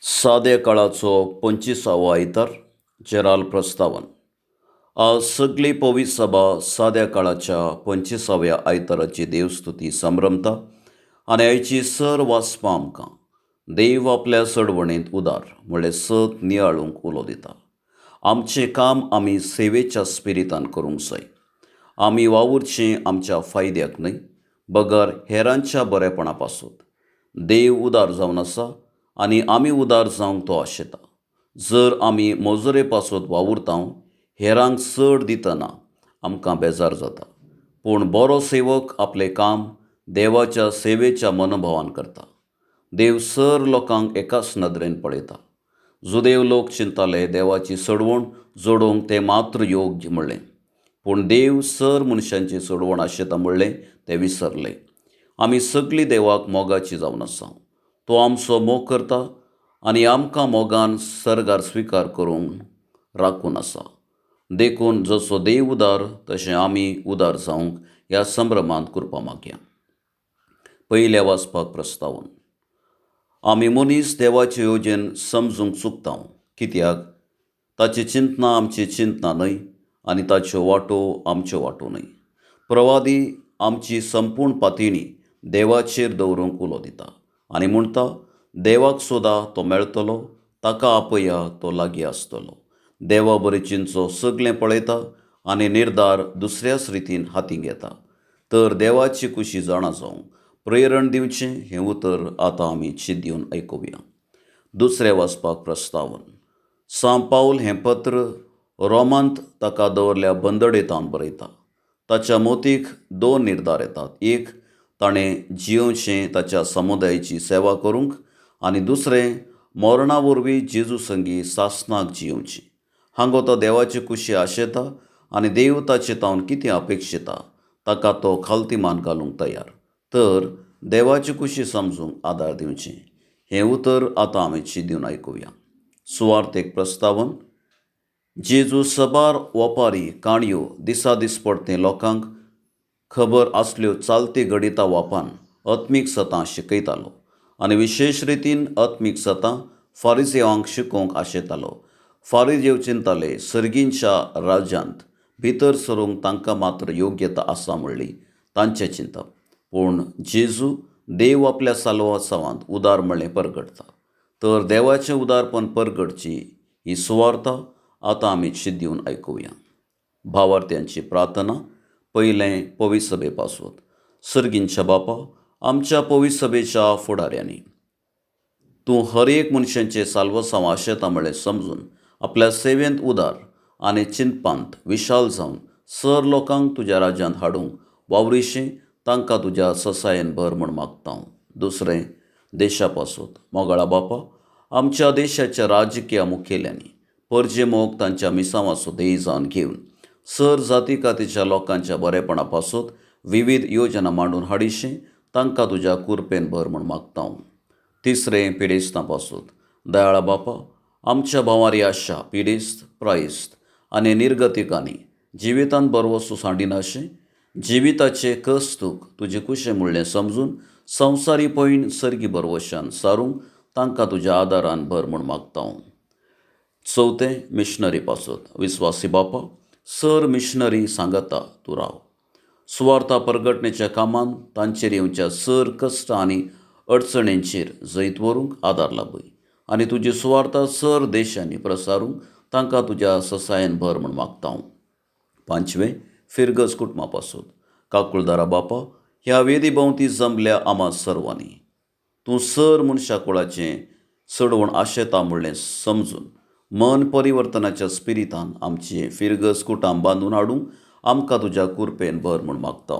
साद्या काळाचो 25वा आयतार जेराल प्रस्तावन. आज सगळी पवित्र सभा साद्या काळाच्या 25व्या आयताराची देवस्तुती संभ्रमता आनी आयची सर वाचपां आमकां देव आपल्या सडवणेंत उदार म्हणल्यार सत नियाळूंक उलो दिता. आमचें काम आमी सेवेच्या स्पिरितान करूंक जाय. आमी वावुरचें आमच्या फायद्याक न्हय, बगर हेरांच्या बरेपणा पासून. देव उदार जावन आसा आनी आमी उदार जावंक तो आशेता. जर आमी मोजरे पासत वावुरतांव हेरांक चड दितना आमकां बेजार जाता. पूण बरो सेवक आपलें काम देवाच्या सेवेच्या मनोभावान करता. देव सर लोकांक एकाच नदरेन पळयता. जुदेव लोक चिंताले देवाची सडवण जोडोवंक तें मात्र योग्य म्हणलें, पूण देव सर मनशांची सडवण आशेता म्हणलें तें विसरले. आमी सगळीं देवाक मोगाची जावन आसा. तो आमचो मोग करता आनी आमकां मोगान सर्गार स्विकार करूंक राखून आसा. देखून जसो देव उदार तशें आमी उदार जावंक ह्या संभ्रमांत करपा मागया. पयल्या वाचपाक प्रस्तावन. आमी मनीस देवाचे येवजण समजूंक चुकतांव, कित्याक ताची चिंतना आमची चिंतना न्हय आनी ताच्यो वाटो आमच्यो वाटो न्हय. प्रवादी आमची संपूर्ण पातळी देवाचेर दवरूंक उलो दिता आनी म्हणटा, देवाक सोदा तो मेळटलो, ताका आपया तो लागीं आसतलो. देवा बरे चिंचो सगळें पळयता आनी निर्धार दुसऱ्याच रितीन हातीक घेता. तर देवाची कुशी जाणा जावंक प्रेरण दिवचें हें उतर आतां आमी चिंतून आयकुया. दुसरें वाचपाक प्रस्तावन. सांत पाऊल हें पत्र रोमांत ताका दवरल्या बंदडेंतावन बरयता. ताच्या मोतीक 2 निर्धार येतात. एक, ताणें जियोवचें ताच्या समुदायाची सेवा करूंक आनी दुसरें, मरणा वरवीं जेजू संगी सासणाक जियोवचें. हांगो तो देवाची कुशी आशेता आनी देव ताचे तावन कितें अपेक्षिता ताका तो खालतीमान घालूंक तयार. तर देवाची कुशी समजूंक आदार दिवचें हें उतर आतां आमी चिंतून आयकुया. सुवार्थेक प्रस्तावन. जेजू सबार ओपारी काणयो दिसा दिसपडटे लोकांक खबर आसल्यो चालती घडिता वापान आत्मीक सतां शिकयतालो आनी विशेश रितीन आत्मीक सतां फारिसेवांक शिकोवंक आशेतालो. फारिसेव चिंताले सर्गींच्या राज्यांत भितर सरूंक तांकां मात्र योग्यता आसा म्हणली तांचें चिंतप. पूण जेजू देव आपल्या साल्वासावांत उदार म्हणलें परगटता. तर देवाचें उदारपण परगटची ही सुवार्थ आतां आमी चिंतून आयकुया. भावार्थ्यांची प्रार्थना. पयलें पवित्र सभे पासून. सर्गींच्या बापा, आमच्या पवित्र सभेच्या फुडाऱ्यांनी तूं हर एक मनशांचें साल्वसांव आशेता म्हणलें समजून आपल्या सेवेंत उदार आनी चिंतपांत विशाल जावन सर लोकांक तुज्या राज्यांत हाडूंक वावरिशें तांकां तुज्या ससायेन भर म्हूण मागतां. दुसरें, देशा पासून. मोगाळा बापा, आमच्या देशाच्या राजकीय मुखेल्यांनी परजे मोग तांच्या मिसांवाचो देय जावन घेवन सर जाती कातीच्या लोकांच्या बरेपणा पासून विविध योजना मांडून हाडिशें तांकां तुज्या कुरपेन भर म्हूण मागतां. तिसरें, पिडेस्तां पासून. दयाळा बापा, आमच्या भावारी आशा पिडेस्त, प्रायस्त आनी निर्गतिकांनी जिवितांत बरवस्तू सांडिनाशें जिविताचे कस्तूक तुजे कुशें म्हणलें समजून संवसारी पयण सर्गी बरवशान सारूंक तांकां तुज्या आदारान भर म्हूण मागतां. चवथें, मिशनरी पासून. विस्वासी बापा, सर मिशनरी सांगता तूं राव. सुवार्था परगटणेच्या कामान तांचेर येवच्या सर कश्ट आनी अडचणींचेर जैत व्हरूंक आदार लाभय आनी तुजी सुवार्था सर देशांनी प्रसारूंक तांकां तुज्या ससायेन भर म्हूण मागतां. पांचवें, फिरगस कुटुंबा पासून. काकुळदारा बापा, ह्या वेदी भोंवती जमल्या आमा सर्वांनी तूं सर मनशा कुळाचें सडवण आशेता म्हणलें समजून मन परिवर्तनाच्या स्पिरितान आमचें फिरगस कुटाम बांदून हाडूंक आमकां तुज्या कुरपेन भर म्हूण मागतां.